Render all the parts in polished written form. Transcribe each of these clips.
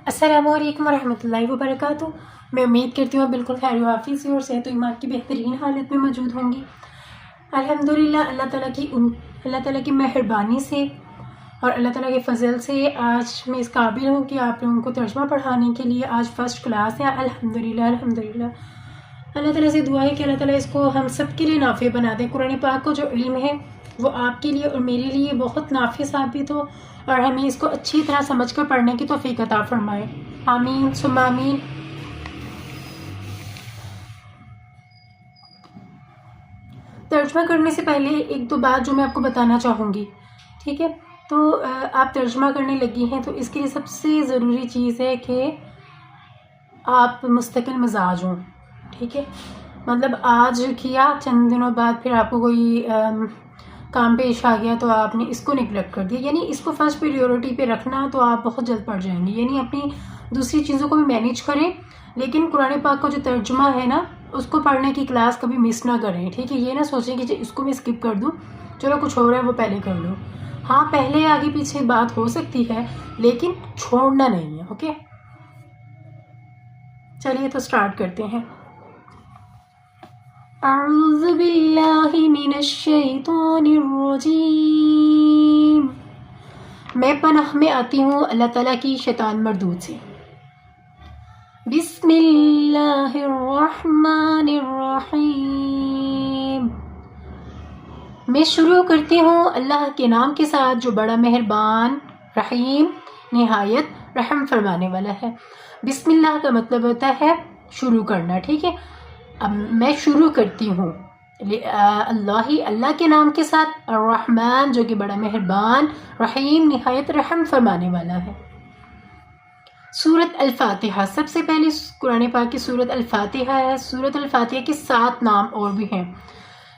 السلام علیکم ورحمۃ اللہ وبرکاتہ۔ میں امید کرتی ہوں بالکل خیر و عافیت سے اور صحت و ایمان کی بہترین حالت میں موجود ہوں گی۔ الحمدللہ اللہ تعالیٰ کی مہربانی سے اور اللہ تعالیٰ کے فضل سے آج میں اس قابل ہوں کہ آپ لوگوں کو ترجمہ پڑھانے کے لیے آج فرسٹ کلاس ہے۔ الحمدللہ اللہ تعالیٰ سے دعا ہے کہ اللہ تعالیٰ اس کو ہم سب کے لیے نافع بنا دے۔ قرآن پاک کو جو علم ہے وہ آپ کے لیے اور میرے لیے بہت نافع ثابت ہو اور ہمیں اس کو اچھی طرح سمجھ کر پڑھنے کی توفیق عطا فرمائے، آمین ثم آمین۔ ترجمہ کرنے سے پہلے ایک دو بات جو میں آپ کو بتانا چاہوں گی، ٹھیک ہے؟ تو آپ ترجمہ کرنے لگی ہیں تو اس کے لیے سب سے ضروری چیز ہے کہ آپ مستقل مزاج ہوں، ٹھیک ہے؟ مطلب آج کیا، چند دنوں بعد پھر آپ کو کوئی کام پیش آ گیا تو آپ نے اس کو نیگلیکٹ کر دیا، یعنی اس کو فرسٹ پریورٹی پہ رکھنا تو آپ بہت جلد پڑ جائیں گے۔ یعنی اپنی دوسری چیزوں کو بھی مینیج کریں، لیکن قرآن پاک کا جو ترجمہ ہے نا اس کو پڑھنے کی کلاس کبھی مس نہ کریں، ٹھیک ہے؟ یہ نہ سوچیں کہ اس کو میں اسکپ کر دوں، چلو کچھ ہو رہا ہے وہ پہلے کر لوں۔ ہاں پہلے آگے پیچھے بات ہو سکتی ہے لیکن چھوڑنا نہیں ہے، اوکے؟ چلیے تو سٹارٹ کرتے ہیں۔ اعوذ باللہ من الشیطان الرجیم، میں پناہ میں آتی ہوں اللہ تعالیٰ کی شیطان مردود سے۔ بسم اللہ الرحمن الرحیم، میں شروع کرتی ہوں اللہ کے نام کے ساتھ جو بڑا مہربان رحیم نہایت رحم فرمانے والا ہے۔ بسم اللہ کا مطلب ہوتا ہے شروع کرنا، ٹھیک ہے؟ اب میں شروع کرتی ہوں اللہ کے نام کے ساتھ، الرحمن جو کہ بڑا مہربان، رحیم نہایت رحم فرمانے والا ہے۔ سورۃ الفاتحہ، سب سے پہلے قرآن پاک کی سورۃ الفاتحہ ہے۔ سورۃ الفاتحہ کے 7 نام اور بھی ہیں،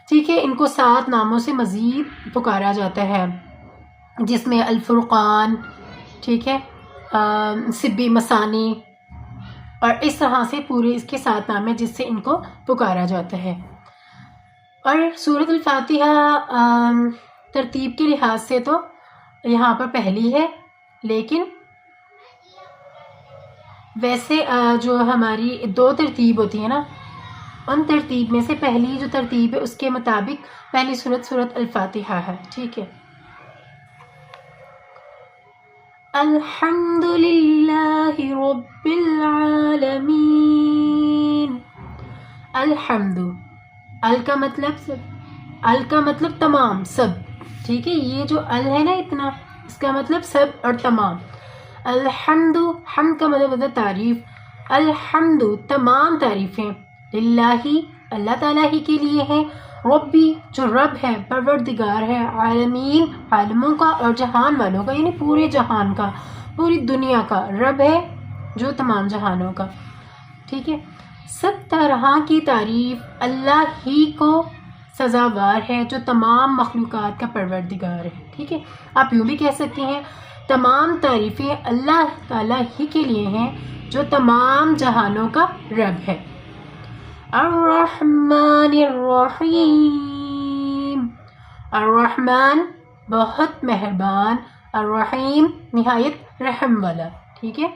ٹھیک ہے؟ ان کو 7 ناموں سے مزید پکارا جاتا ہے، جس میں الفرقان، ٹھیک ہے، سبی مسانی، اور اس طرح سے پورے اس کے 7 نام ہیں جس سے ان کو پکارا جاتا ہے۔ اور سورۃ الفاتحہ ترتیب کے لحاظ سے تو یہاں پر پہلی ہے، لیکن ویسے جو ہماری 2 ترتیب ہوتی ہے نا، ان ترتیب میں سے پہلی جو ترتیب ہے اس کے مطابق پہلی سورۃ الفاتحہ ہے، ٹھیک ہے؟ الحمد للہ رب العالمین۔ الحمد، ال کا مطلب تمام، سب، ٹھیک ہے؟ یہ جو ال ہے نا اتنا، اس کا مطلب سب اور تمام۔ الحمد، حمد کا مطلب ہوتا ہے تعریف، الحمد تمام تعریفیں، للہ اللہ تعالیٰ ہی کے لیے ہیں، ربی جو رب ہے، پروردگار ہے، عالمین عالموں کا اور جہان والوں کا، یعنی پورے جہان کا، پوری دنیا کا رب ہے جو تمام جہانوں کا، ٹھیک ہے؟ سب طرح کی تعریف اللہ ہی کو سزاوار ہے جو تمام مخلوقات کا پروردگار ہے، ٹھیک ہے؟ آپ یوں بھی کہہ سکتے ہیں تمام تعریفیں اللہ تعالیٰ ہی کے لیے ہیں جو تمام جہانوں کا رب ہے۔ الرحمن الرحیم، الرحمن بہت مہربان، الرحیم نہایت رحم والا، ٹھیک ہے؟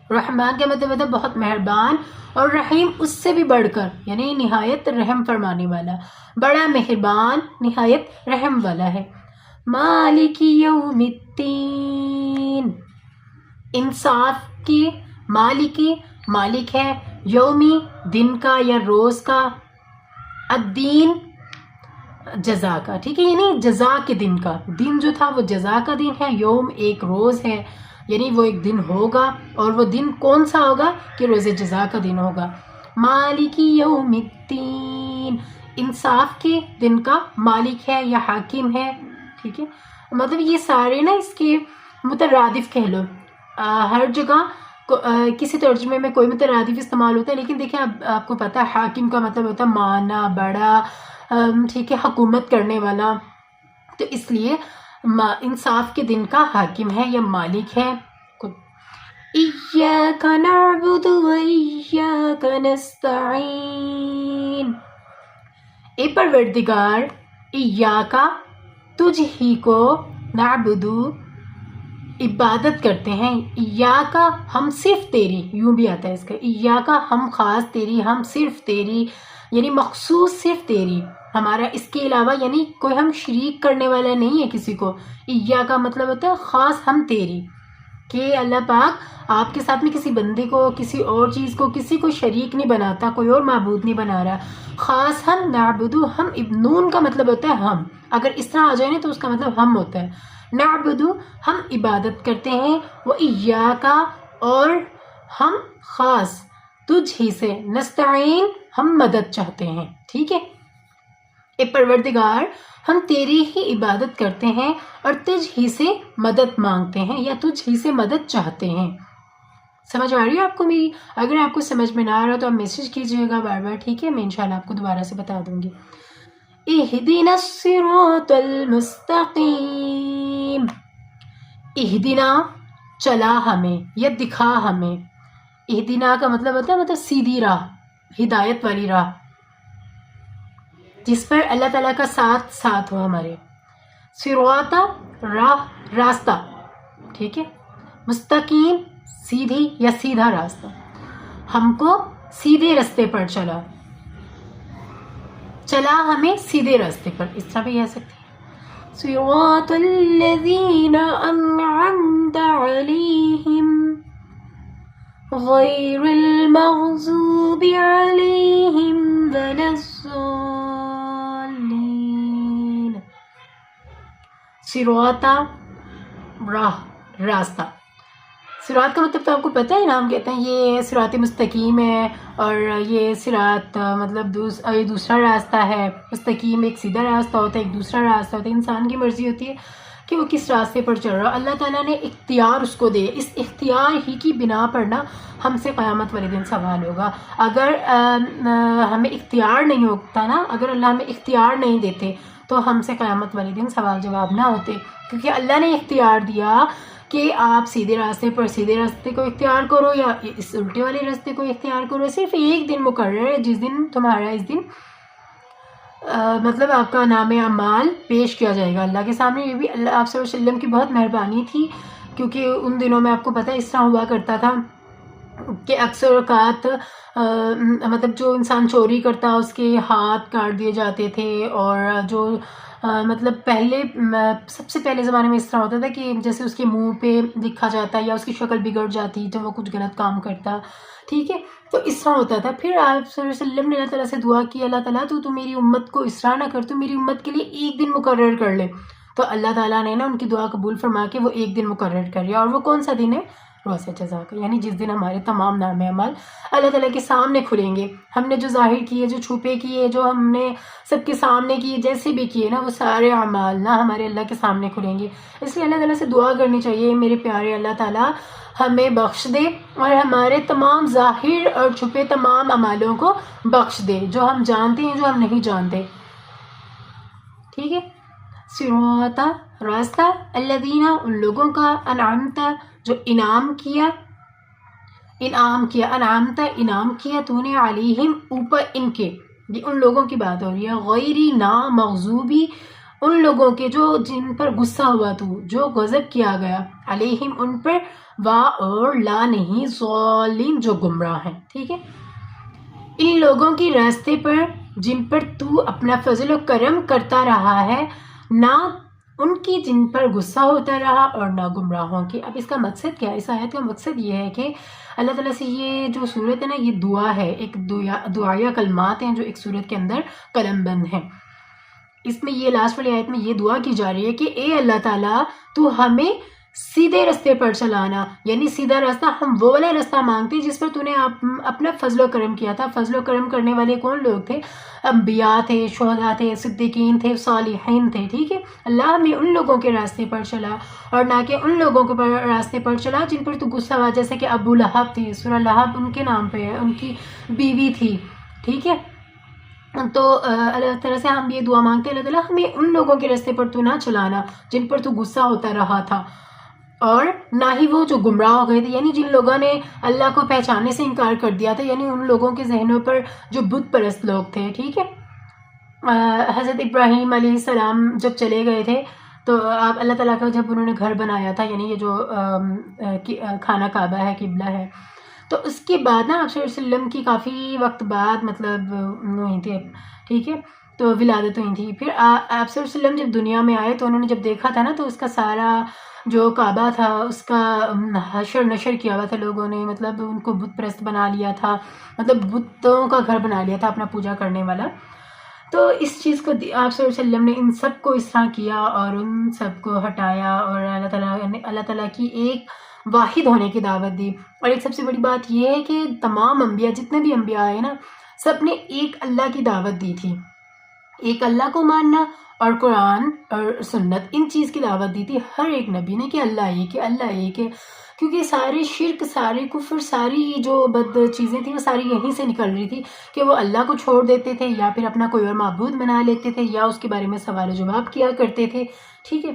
رحمان کا مطلب ہوتا ہے بہت مہربان، اور رحیم اس سے بھی بڑھ کر، یعنی نہایت رحم فرمانے والا، بڑا مہربان نہایت رحم والا ہے۔ مالک یوم الدین، انصاف کی، مالک ہے، یومی دن کا یا روز کا، الدین جزا کا، ٹھیک ہے؟ یعنی جزا کے دن کا، دن جو تھا وہ جزا کا دن ہے، یوم ایک روز ہے، یعنی وہ ایک دن ہوگا، اور وہ دن کون سا ہوگا کہ روز جزا کا دن ہوگا۔ مالک یوم الدین، انصاف کے دن کا مالک ہے یا حاکم ہے، ٹھیک ہے؟ مطلب یہ سارے نا اس کے مترادف کہہ لو، ہر جگہ کسی ترجمے میں کوئی مترادف استعمال ہوتا ہے، لیکن دیکھیں آپ کو پتہ ہے حاکم کا مطلب ہوتا ہے مانا، بڑا، ٹھیک ہے، حکومت کرنے والا، تو اس لیے انصاف کے دن کا حاکم ہے یا مالک ہے۔ ایاک نعبد و ایاک نستعین، اے پروردگار، ایاک تجھ ہی کو، نعبد عبادت کرتے ہیں، ایاکا ہم صرف تیری، یوں بھی آتا ہے اس کا، ایاکا ہم خاص تیری، ہم صرف تیری، یعنی مخصوص صرف تیری، ہمارا اس کے علاوہ یعنی کوئی ہم شریک کرنے والا نہیں ہے کسی کو. ایاکا مطلب ہوتا ہے خاص ہم تیری، کہ اللہ پاک آپ کے ساتھ میں کسی بندے کو، کسی اور چیز کو، کسی کو شریک نہیں بناتا، کوئی اور معبود نہیں بنا رہا. خاص ہم، نعبدو ہم، نون کا مطلب ہوتا ہے ہم، اگر اس طرح آ جائے نا تو اس کا مطلب ہم ہوتا ہے. نعبدو ہم عبادت کرتے ہیں، وہ ایاکا اور ہم خاص تجھ ہی سے، نستعین ہم مدد چاہتے ہیں. ٹھیک ہے، اے پروردگار ہم تیری ہی عبادت کرتے ہیں اور تجھ ہی سے مدد مانگتے ہیں یا تجھ ہی سے مدد چاہتے ہیں. سمجھ آ رہی ہے آپ کو میری؟ اگر آپ کو سمجھ میں نہ آ رہا تو آپ میسج کیجیے گا بار بار، ٹھیک ہے؟ میں انشاءاللہ آپ کو دوبارہ سے بتا دوں گی. اہدنا الصراط المستقیم، اہدنا چلا ہمیں یا دکھا ہمیں. اہدنا کا مطلب ہوتا ہے مطلب سیدھی راہ، ہدایت والی راہ، جس پر اللہ تعالیٰ کا ساتھ ہو ہمارے. صراط راہ، راستہ، ٹھیک ہے؟ مستقیم سیدھی یا سیدھا راستہ، ہم کو سیدھے راستے پر چلا ہمیں سیدھے راستے پر، اس طرح بھی کہہ سکتے ہیں. صراط الذین انعمت علیہم غیر المغضوب علیہم ولا الضالین. صراط راہ، راستہ. صراط کا مطلب تو آپ کو پتہ ہے نا، ہم کہتے ہیں یہ صراط مستقیم ہے، اور یہ صراط مطلب یہ دوسرا راستہ ہے. مستقیم ایک سیدھا راستہ ہوتا ہے، ایک دوسرا راستہ ہوتا ہے. انسان کی مرضی ہوتی ہے کہ وہ کس راستے پر چل رہا. اللہ تعالیٰ نے اختیار اس کو دے، اس اختیار ہی کی بنا پر نا ہم سے قیامت والے دن سوال ہوگا. اگر ہمیں اختیار نہیں ہوتا نا، اگر اللہ ہمیں اختیار نہیں دیتے تو ہم سے قیامت والے دن سوال جواب نہ ہوتے، کیونکہ اللہ نے اختیار دیا کہ آپ سیدھے راستے پر سیدھے راستے کو اختیار کرو یا اس الٹے والے راستے کو اختیار کرو. صرف ایک دن مقرر ہے جس دن تمہارا اس دن مطلب آپ کا نام اعمال پیش کیا جائے گا اللہ کے سامنے. یہ بھی اللہ آپ صلی اللہ علیہ وسلم کی بہت مہربانی تھی، کیونکہ ان دنوں میں آپ کو پتہ ہے اس طرح ہوا کرتا تھا کہ اکثر اوقات مطلب جو انسان چوری کرتا اس کے ہاتھ کاٹ دیے جاتے تھے، اور جو مطلب پہلے سب سے پہلے زمانے میں اس طرح ہوتا تھا کہ جیسے اس کے منہ پہ لکھا جاتا یا اس کی شکل بگڑ جاتی تو وہ کچھ غلط کام کرتا. ٹھیک ہے، تو اس طرح ہوتا تھا. پھر آپ صلی اللہ علیہ وسلم نے اللہ تعالیٰ سے دعا کی، اللہ تعالیٰ تو میری امت کو اس طرح نہ کر، تو میری امت کے لیے ایک دن مقرر کر لے. تو اللہ تعالیٰ نے نا ان کی دعا قبول فرما کے وہ ایک دن مقرر کر لیا. اور وہ کون سا دن ہے؟ روز جزا کا، یعنی جس دن ہمارے تمام نام اعمال اللہ تعالیٰ کے سامنے کھلیں گے. ہم نے جو ظاہر کیے، جو چھپے کیے، جو ہم نے سب کے سامنے کیے، جیسے بھی کیے نا، وہ سارے اعمال نا ہمارے اللہ کے سامنے کھلیں گے. اس لیے اللہ تعالیٰ سے دعا کرنی چاہیے، میرے پیارے اللہ تعالیٰ ہمیں بخش دے اور ہمارے تمام ظاہر اور چھپے تمام اعمالوں کو بخش دے، جو ہم جانتے ہیں، جو ہم نہیں جانتے. ٹھیک ہے، صراط راستہ، الذین ان لوگوں کا، انعمت جو انعام کیا، انعامت انعام کیا تو نے، علیہم اوپر ان کے، یہ ان لوگوں کی بات ہو رہی ہے. غیری نا مغضوبی ان لوگوں کے جو جن پر غصہ ہوا تو، جو غضب کیا گیا، علیہم ان پر، وا اور لا نہیں، ضالین جو گمراہ ہیں. ٹھیک ہے، ان لوگوں کی راستے پر جن پر تو اپنا فضل و کرم کرتا رہا ہے، نہ ان کی جن پر غصہ ہوتا رہا اور نہ گمراہوں کی. اب اس کا مقصد کیا ہے؟ اس آیت کا مقصد یہ ہے کہ اللہ تعالیٰ سے یہ جو صورت ہے نا، یہ دعا ہے، ایک دعائیہ کلمات ہیں جو ایک صورت کے اندر قلم بند ہیں. اس میں یہ لاسٹ والی آیت میں یہ دعا کی جا رہی ہے کہ اے اللہ تعالیٰ تو ہمیں سیدھے راستے پر چلانا، یعنی سیدھا راستہ. ہم وہ والا راستہ مانگتے ہیں جس پر تو نے اپنا فضل و کرم کیا تھا. فضل و کرم کرنے والے کون لوگ تھے؟ انبیاء تھے، شہداء تھے، صدیقین تھے، صالحین تھے. ٹھیک ہے، اللہ ہمیں ان لوگوں کے راستے پر چلا اور نہ کہ ان لوگوں کے راستے پر چلا جن پر تو غصہ ہوا، جیسے کہ ابو لہب تھے، سورہ لہب ان کے نام پہ ہے، ان کی بیوی تھی. ٹھیک ہے، تو اللہ تعالیٰ سے ہم یہ دعا مانگتے ہیں، اللہ تعالیٰ ہمیں ان لوگوں کے راستے پر تو نہ چلانا جن پر تو غصہ ہوتا رہا تھا، اور نہ ہی وہ جو گمراہ ہو گئے تھے، یعنی جن لوگوں نے اللہ کو پہچاننے سے انکار کر دیا تھا، یعنی ان لوگوں کے ذہنوں پر جو بت پرست لوگ تھے. ٹھیک ہے، حضرت ابراہیم علیہ السلام جب چلے گئے تھے تو آپ اللہ تعالیٰ کا جب انہوں نے گھر بنایا تھا، یعنی یہ جو خانہ کعبہ ہے، قبلہ ہے، تو اس کے بعد نا آپ صلی اللہ علیہ وسلم کی کافی وقت بعد مطلب ہوئی تھی، ٹھیک ہے، تو ولادت ہوئی تھی. پھر آپ صلی اللہ علیہ وسلم جب دنیا میں آئے تو انہوں نے جب دیکھا تھا نا، تو اس کا سارا جو کعبہ تھا اس کا حشر نشر کیا ہوا تھا لوگوں نے، مطلب ان کو بت پرست بنا لیا تھا، مطلب بتوں کا گھر بنا لیا تھا اپنا پوجا کرنے والا. تو اس چیز کو آپ صلی اللہ علیہ وسلم نے ان سب کو اس طرح کیا اور ان سب کو ہٹایا، اور اللہ تعالیٰ کی ایک واحد ہونے کی دعوت دی. اور ایک سب سے بڑی بات یہ ہے کہ تمام انبیاء، جتنے بھی انبیاء آئے نا، سب نے ایک اللہ کی دعوت دی تھی، ایک اللہ کو ماننا اور قرآن اور سنت، ان چیز کی دعوت دی تھی ہر ایک نبی نے، کہ اللہ ایک ہے، اللہ ایک ہے. کیونکہ سارے شرک، سارے کفر، ساری جو بد چیزیں تھیں وہ ساری یہیں سے نکل رہی تھی کہ وہ اللہ کو چھوڑ دیتے تھے یا پھر اپنا کوئی اور معبود بنا لیتے تھے یا اس کے بارے میں سوال و جواب کیا کرتے تھے، ٹھیک ہے.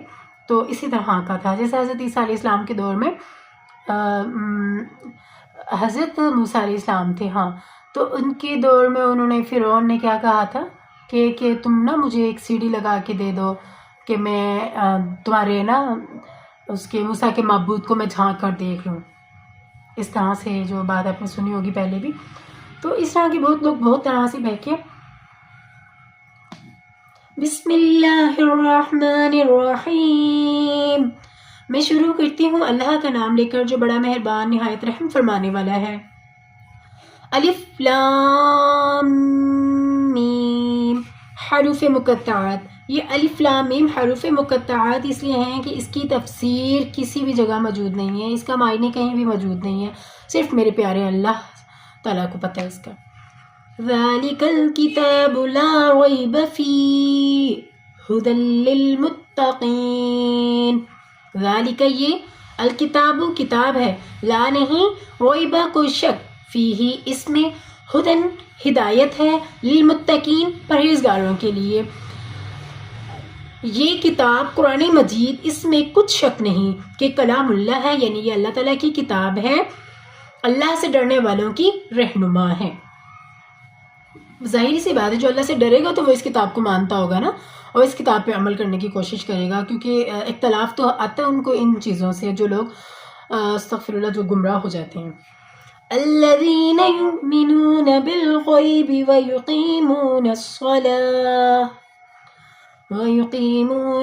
تو اسی طرح کا تھا. جیسے حضرت عیسیٰ علیہ السلام کے دور میں حضرت موسیٰ علیہ السلام تھے، ہاں، تو ان کے دور میں انہوں نے، فرعون نے کیا کہا تھا کہ تم نا مجھے ایک سی ڈی لگا کے دے دو کہ میں تمہارے نا اس کے موسیٰ کے معبود کو میں جھانک کر دیکھ لوں. اس طرح سے جو بات آپ نے سنی ہوگی پہلے بھی. تو اس طرح کے بہت لوگ بہت طرح سے بہکے. بسم اللہ الرحمن الرحیم. میں شروع کرتی ہوں اللہ کا نام لے کر جو بڑا مہربان نہایت رحم فرمانے والا ہے. الف لام میم حروف مقطعات. یہ الف لام میم حروف مقطعات اس لیے ہیں کہ اس کی تفسیر کسی بھی جگہ موجود نہیں ہے، اس کا معنی کہیں بھی موجود نہیں ہے، صرف میرے پیارے اللہ تعالیٰ کو پتہ ہے اس کا. ذالک الکتاب لا ریب فیہ ھدی للمتقین. ذالک یہ، الکتاب کتاب ہے، لا نہیں، ریب کوئی شک، فیہ اس میں، ھدن ہدایت ہے، للمتقین پرہیزگاروں کے لیے. یہ کتاب قرآن مجید، اس میں کچھ شک نہیں کہ کلام اللہ ہے، یعنی یہ اللہ تعالیٰ کی کتاب ہے، اللہ سے ڈرنے والوں کی رہنما ہے. ظاہری سی بات ہے جو اللہ سے ڈرے گا تو وہ اس کتاب کو مانتا ہوگا نا، اور اس کتاب پہ عمل کرنے کی کوشش کرے گا، کیونکہ اختلاف تو آتا ہے ان کو ان چیزوں سے، جو لوگ استغفر اللہ جو گمراہ ہو جاتے ہیں. الذین یؤمنون بالغیب وَيُقِيمُونَ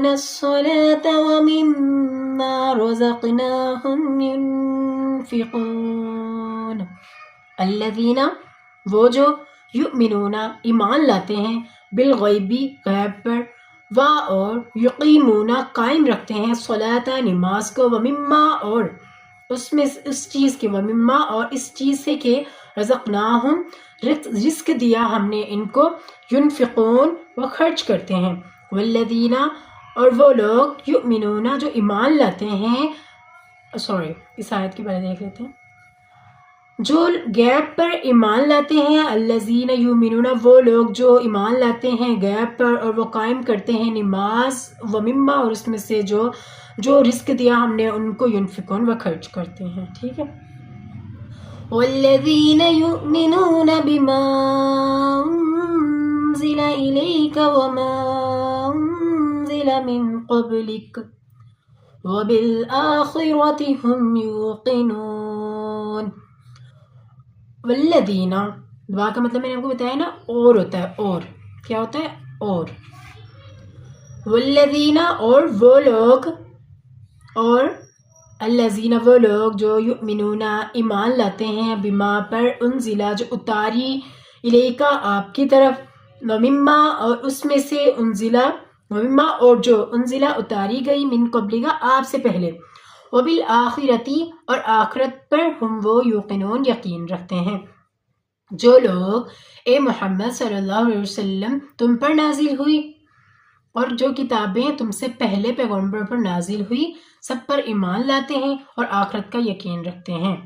الصَّلَاةَ وَمِمَّا رَزَقْنَاهُمْ يُنْفِقُونَ. الذین وہ جو، یؤمنون ایمان لاتے ہیں، بالغیبی غیب پر، اور یقیمون قائم رکھتے ہیں، صلاۃ نماز کو، ومما اور اس میں اس چیز کے، ومما اور اس چیز سے کہ رزقناہم رزق دیا ہم نے ان کو، ینفقون وہ خرچ کرتے ہیں. والذین اور وہ لوگ، یؤمنون جو ایمان لاتے ہیں، اس آیت کے بارے دیکھ لیتے ہیں. جو غیب پر ایمان لاتے ہیں، الذین یؤمنون وہ لوگ جو ایمان لاتے ہیں غیب پر اور وہ قائم کرتے ہیں نماز، ومما اور اس میں سے جو رزق دیا ہم نے ان کو، ینفقون وہ خرچ کرتے ہیں، ٹھیک ہے. والذین یؤمنون بما انزل الیک وما انزل من قبلک وبالآخرۃ هم یوقنون. والذین، دعا کا مطلب میں نے آپ کو بتایا نا، اور ہوتا ہے، اور کیا ہوتا ہے، اور. والذین اور وہ لوگ، اور الذین وہ لوگ جو، یؤمنون ایمان لاتے ہیں، بما پر، انزلہ جو اتاری، الیکا آپ کی طرف، ومما اور اس میں سے، انزلہ ومما اور جو، انزلہ اتاری گئی، من قبلہ آپ سے پہلے، وبالآخرۃ اور آخرت پر، ہم وہ یوقنون یقین رکھتے ہیں. جو لوگ اے محمد صلی اللہ علیہ وسلم تم پر نازل ہوئی اور جو کتابیں تم سے پہلے پیغمبر پر نازل ہوئی سب پر ایمان لاتے ہیں اور آخرت کا یقین رکھتے ہیں.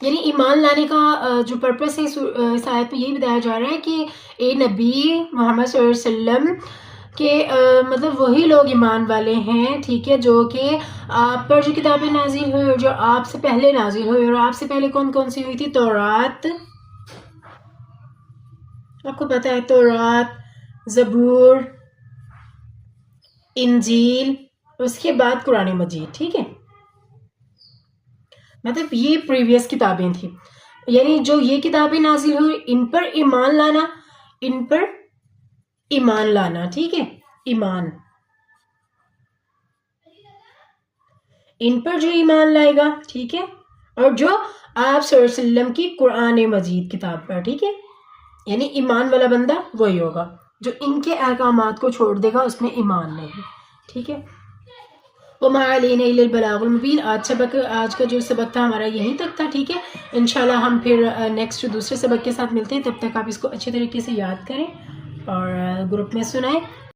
یعنی ایمان لانے کا جو پرپس ہے اس آیت میں یہی بتایا جا رہا ہے کہ اے نبی محمد صلی اللہ علیہ وسلم کہ مطلب وہی لوگ ایمان والے ہیں، ٹھیک ہے، جو کہ آپ پر جو کتابیں نازل ہوئی اور جو آپ سے پہلے نازل ہوئی. اور آپ سے پہلے کون کون سی ہوئی تھی؟ تورات آپ کو پتہ ہے تورات، زبور، انجیل، اس کے بعد قرآن مجید. ٹھیک ہے، مطلب یہ پریویس کتابیں تھیں. یعنی جو یہ کتابیں نازل ہوئی ان پر ایمان لانا، ان پر ایمان لانا. ٹھیک ہے، ایمان، ان پر جو ایمان لائے گا. ٹھیک ہے، اور جو آپ صلی اللہ علیہ وسلم کی قرآن مجید کتاب پر. ٹھیک ہے، یعنی ایمان والا بندہ وہی ہوگا جو ان کے احکامات کو چھوڑ دے گا، اس میں ایمان نہیں. ٹھیک ہے، وما علینا الا البلاغ المبین. آج کا جو سبق تھا ہمارا یہیں تک تھا. ٹھیک ہے، انشاءاللہ ہم پھر نیکسٹ دوسرے سبق کے ساتھ ملتے ہیں. تب تک آپ اس کو اچھے طریقے سے یاد کریں اور گروپ میں سنائیں.